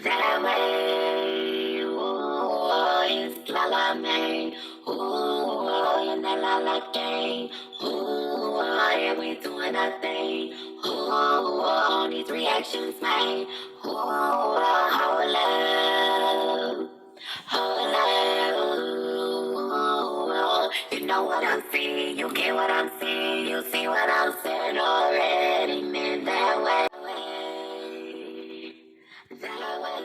that way. Ooh, it's la la man. Ooh, and that la la gang. Ooh, yeah, we doing our thing. Ooh, these reactions, man. Ooh, hold up. Hold up. You know what I'm saying, you get what I'm saying, you see what I'm saying already, man, that way. That way.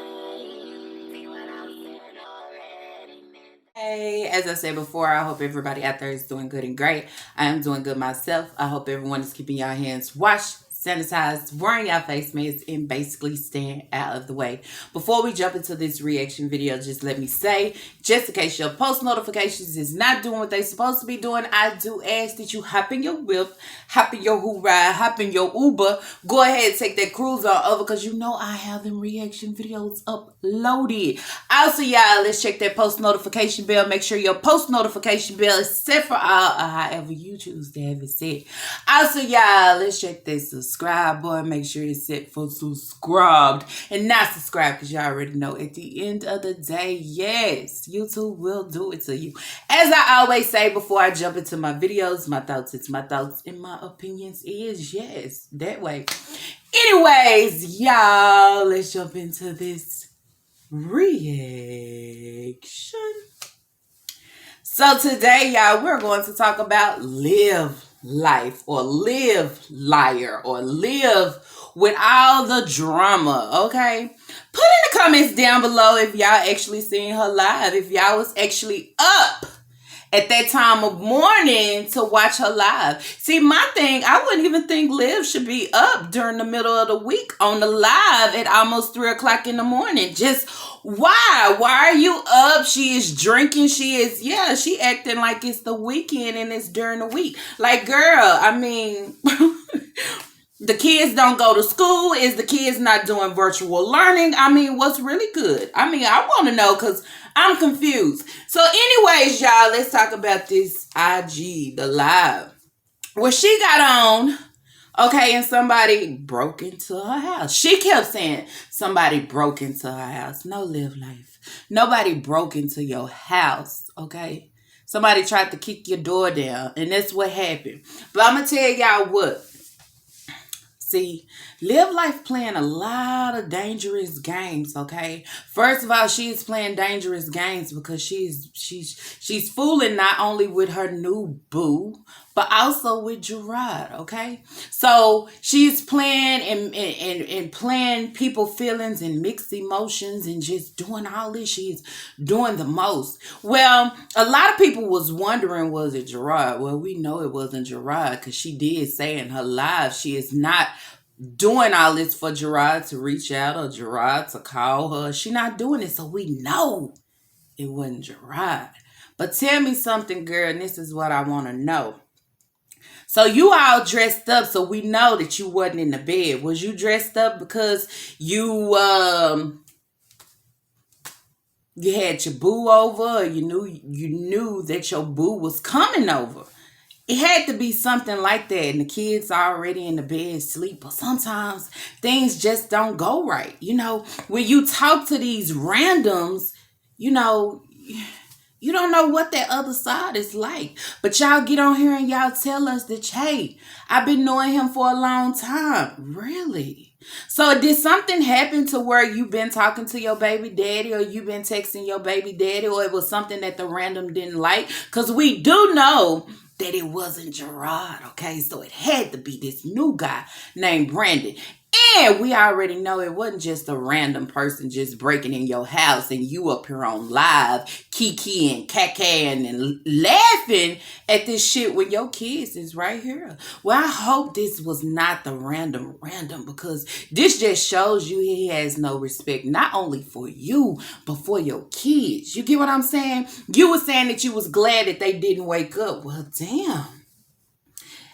See what I'm saying already, man. Hey, as I said before, I hope everybody out there is doing good and great. I am doing good myself. I hope everyone is keeping your hands washed, sanitized, wearing your face masks, and basically staying out of the way. Before we jump into this reaction video, just let me say, just in case your post notifications is not doing what they supposed to be doing, I do ask that you hop in your whip, hop in your Hoodie, hop in your Uber, go ahead and take that cruise on over, because you know I have them reaction videos uploaded. Also, y'all, let's check that post notification bell. Make sure your post notification bell is set for all, or however you choose to have it set. Also, y'all, let's check that subscribe button. Make sure it's set for subscribed and not subscribed, because y'all already know at the end of the day, yes, YouTube will do it to you. As I always say before I jump into my videos, my thoughts, it's my thoughts, and my opinions is yes, that way. Anyways, y'all, let's jump into this reaction. So today, y'all, we're going to talk about live life, or live liar, or live with all the drama, okay? Put in the comments down below if y'all actually seen her live, if y'all was actually up at that time of morning to watch her live. See, my thing, I wouldn't even think Liv should be up during the middle of the week on the live at almost 3 o'clock in the morning. Just why? Why are you up? She is drinking. She acting like it's the weekend and it's during the week. Like, girl, I mean... The kids don't go to school. Is the kids not doing virtual learning? I mean, what's really good? I mean, I want to know, because I'm confused. So anyways, y'all, let's talk about this IG, the live, where she got on, okay, and somebody broke into her house. She kept saying somebody broke into her house. No, live life. Nobody broke into your house, okay? Somebody tried to kick your door down, and that's what happened. But I'm going to tell y'all what. See, Live Life playing a lot of dangerous games, okay? First of all, she's playing dangerous games because she's fooling not only with her new boo, but also with Gerard, okay? So she's playing and playing people feelings and mixed emotions and just doing all this. She's doing the most. Well, a lot of people was wondering, was it Gerard? Well, we know it wasn't Gerard, because she did say in her live she is not doing all this for Gerard to reach out or Gerard to call her. She not doing it, so we know it wasn't Gerard. But tell me something, girl, and this is what I want to know. So you all dressed up, so we know that you wasn't in the bed. Was you dressed up because you had your boo over, or you knew that your boo was coming over? It had to be something like that, and the kids are already in the bed sleep. But sometimes things just don't go right. You know, when you talk to these randoms, you know, you don't know what that other side is like. But y'all get on here and y'all tell us that, hey, I've been knowing him for a long time. Really? So did something happen to where you've been talking to your baby daddy, or you've been texting your baby daddy, or it was something that the random didn't like? Because we do know that it wasn't Gerard, okay? So it had to be this new guy named Brandon. And we already know it wasn't just a random person just breaking in your house and you up here on live kiki and cacaing and laughing at this shit when your kids is right here. Well, I hope this was not the random, because this just shows you he has no respect, not only for you, but for your kids. You get what I'm saying? You were saying that you was glad that they didn't wake up. Well, damn.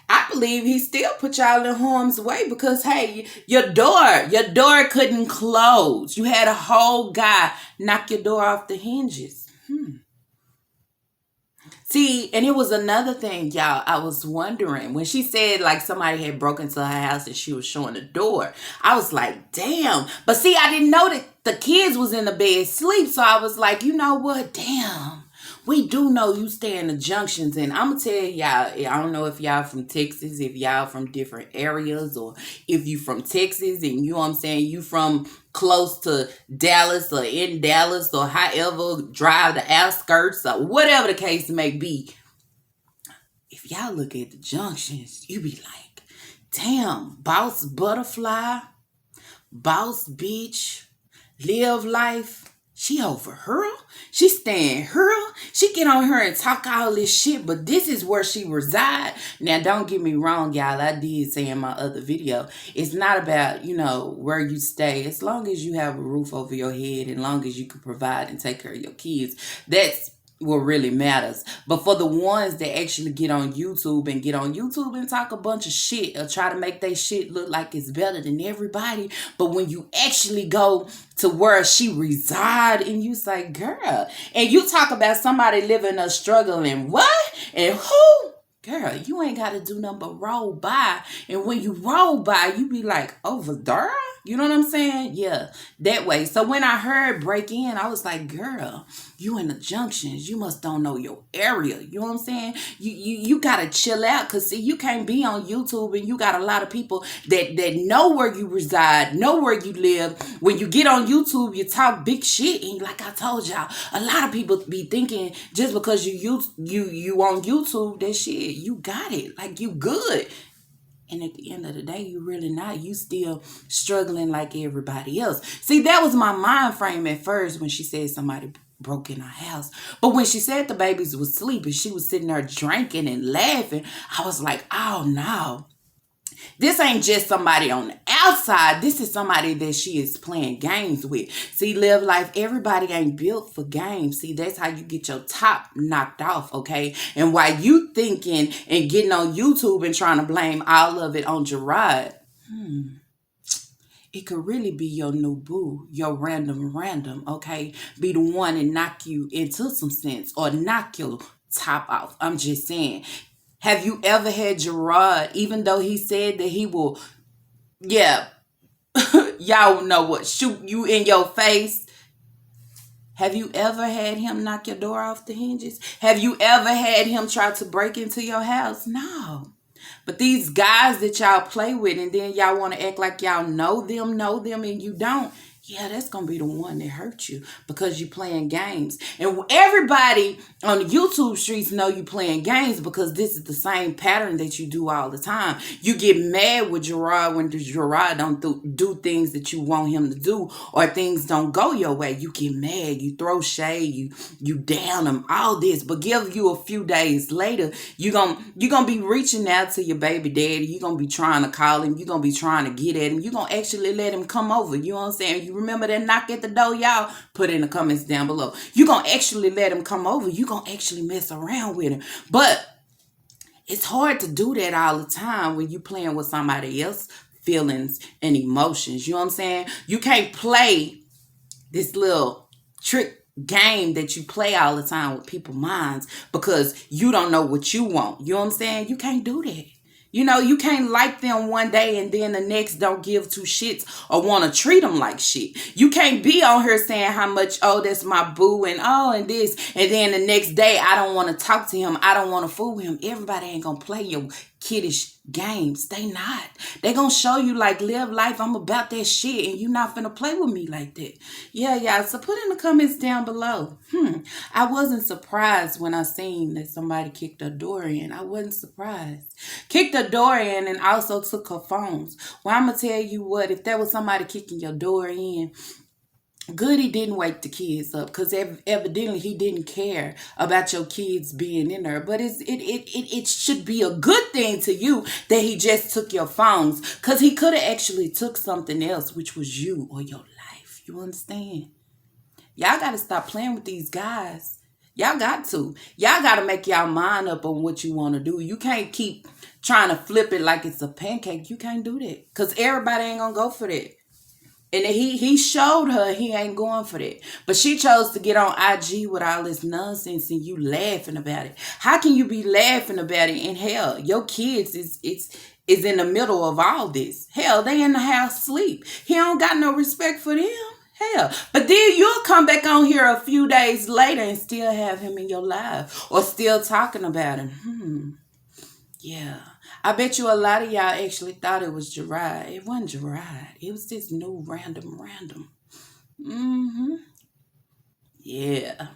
I believe he still put y'all in harm's way, because, hey, your door couldn't close. You had a whole guy knock your door off the hinges. See, and it was another thing, y'all. I was wondering when she said like somebody had broken into her house and she was showing the door. I was like, damn. But see, I didn't know that the kids was in the bed sleep. So I was like, you know what? Damn. We do know you stay in the junctions, and I'm gonna tell y'all, I don't know if y'all from Texas, if y'all from different areas, or if you from Texas and you know what I'm saying, you from close to Dallas or in Dallas or however, drive the outskirts or whatever the case may be. If y'all look at the junctions, you be like, damn, boss butterfly, boss bitch, live life. She over her. She staying her. She get on her and talk all this shit, but this is where she reside. Now, don't get me wrong, y'all. I did say in my other video, it's not about, where you stay. As long as you have a roof over your head, and long as you can provide and take care of your kids, that's what really matters. But for the ones that actually get on YouTube and talk a bunch of shit or try to make their shit look like it's better than everybody, but when you actually go to where she reside and you say, girl, and you talk about somebody living or struggling, what? And who? Girl, you ain't got to do nothing but roll by. And when you roll by, you be like, over there? You know what I'm saying? Yeah, that way. So when I heard break in, I was like, girl, you in the junctions. You must don't know your area. You know what I'm saying? You got to chill out. Because, see, you can't be on YouTube and you got a lot of people that know where you reside, know where you live. When you get on YouTube, you talk big shit. And like I told y'all, a lot of people be thinking just because you on YouTube, that shit, you got it. Like, you good. And at the end of the day, you really not. You still struggling like everybody else. See, that was my mind frame at first when she said somebody broke in her house. But when she said the babies was asleep and she was sitting there drinking and laughing, I was like, oh no. This ain't just somebody on the outside. This is somebody that she is playing games with. See, live life, everybody ain't built for games. See, that's how you get your top knocked off, okay? And while you thinking and getting on YouTube and trying to blame all of it on Gerard, it could really be your new boo, your random, okay? Be the one and knock you into some sense or knock your top off. I'm just saying. Have you ever had Gerard, even though he said that he will, y'all know what, shoot you in your face? Have you ever had him knock your door off the hinges? Have you ever had him try to break into your house? No. But these guys that y'all play with and then y'all want to act like y'all know them and you don't. Yeah, that's going to be the one that hurt you because you playing games. And everybody on the YouTube streets know you playing games because this is the same pattern that you do all the time. You get mad with Gerard when Gerard don't do things that you want him to do or things don't go your way. You get mad, you throw shade, you down him, all this. But give you a few days later, you're gonna be reaching out to your baby daddy. You're going to be trying to call him. You're going to be trying to get at him. You're going to actually let him come over. You know what I'm saying? You remember that knock at the door, y'all? Put it in the comments down below. You're going to actually let him come over. You're going to actually mess around with him. But it's hard to do that all the time when you playing with somebody else's feelings and emotions. You know what I'm saying? You can't play this little trick game that you play all the time with people's minds because you don't know what you want. You know what I'm saying? You can't do that. You can't like them one day and then the next don't give two shits or want to treat them like shit. You can't be on here saying how much, oh, that's my boo and oh, and this. And then the next day, I don't want to talk to him. I don't want to fool with him. Everybody ain't going to play your kiddish games. They not. They gonna show you like live life. I'm about that shit and you not finna play with me like that. Yeah. So put in the comments down below. I wasn't surprised when I seen that somebody kicked her door in. I wasn't surprised. Kicked her door in and also took her phones. Well, I'm gonna tell you what, if there was somebody kicking your door in, good he didn't wake the kids up because evidently he didn't care about your kids being in there. But it should be a good thing to you that he just took your phones because he could have actually took something else, which was you or your life. You understand? Y'all got to stop playing with these guys. Y'all got to. Y'all got to make y'all mind up on what you want to do. You can't keep trying to flip it like it's a pancake. You can't do that because everybody ain't going to go for that. And he showed her he ain't going for that. But she chose to get on IG with all this nonsense and you laughing about it. How can you be laughing about it? In hell, your kids is in the middle of all this. Hell, they in the house sleep. He don't got no respect for them. Hell. But then you'll come back on here a few days later and still have him in your life. Or still talking about him. Yeah. I bet you a lot of y'all actually thought it was Gerard. It wasn't Gerard. It was this new random. Mm-hmm. Yeah.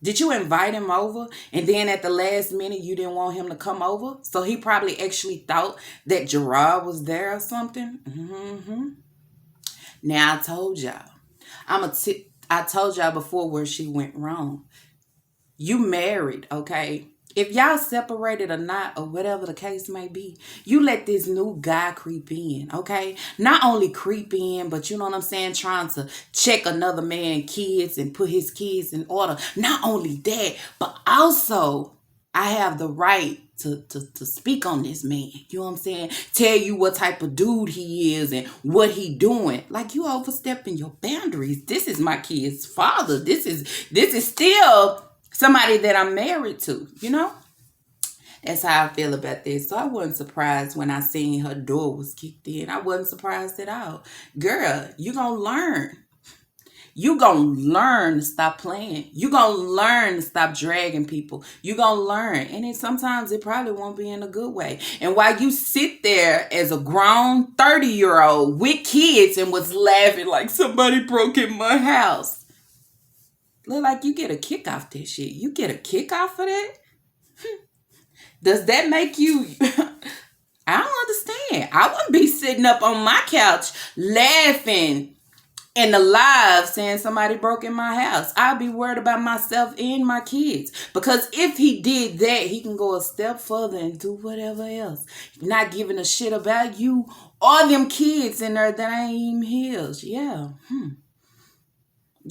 Did you invite him over and then at the last minute you didn't want him to come over? So he probably actually thought that Gerard was there or something? Mm-hmm. Now I told y'all. I told y'all before where she went wrong. You married, okay? If y'all separated or not, or whatever the case may be, you let this new guy creep in, okay? Not only creep in, but you know what I'm saying, trying to check another man's kids and put his kids in order. Not only that, but also I have the right to speak on this man. You know what I'm saying? Tell you what type of dude he is and what he doing. Like you overstepping your boundaries. This is my kid's father. This is still somebody that I'm married to, you know? That's how I feel about this. So I wasn't surprised when I seen her door was kicked in. I wasn't surprised at all. Girl, you gonna learn. You gonna learn to stop playing. You gonna learn to stop dragging people. You gonna learn. And then sometimes it probably won't be in a good way. And while you sit there as a grown 30-year-old with kids and was laughing like somebody broke in my house. Look like you get a kick off this shit. You get a kick off for that? Does that make you I don't understand. I wouldn't be sitting up on my couch laughing in the live saying somebody broke in my house. I'd be worried about myself and my kids. Because if he did that, he can go a step further and do whatever else. Not giving a shit about you or them kids in there that ain't even his. Yeah.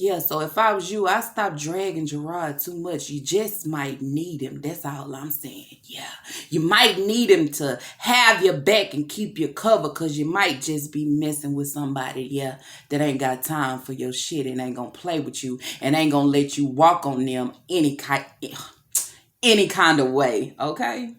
Yeah, so if I was you, I stop dragging Gerard too much. You just might need him. That's all I'm saying. Yeah. You might need him to have your back and keep your cover because you might just be messing with somebody, yeah, that ain't got time for your shit and ain't gonna play with you and ain't gonna let you walk on them any kind of way, okay?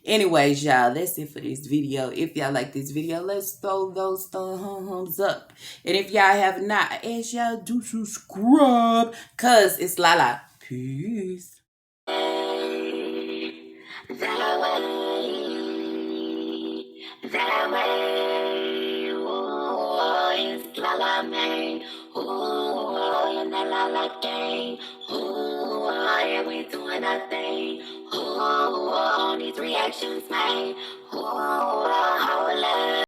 Anyways, y'all, that's it for this video. If y'all like this video, let's throw those thumbs up. And if y'all have not, I ask y'all to subscribe, cause it's Lala. Peace. That way, ooh, it's Lala man. Ooh, in that Lala gang. Ooh, yeah, we doing our thing. Ooh, these reactions, man. Ooh, how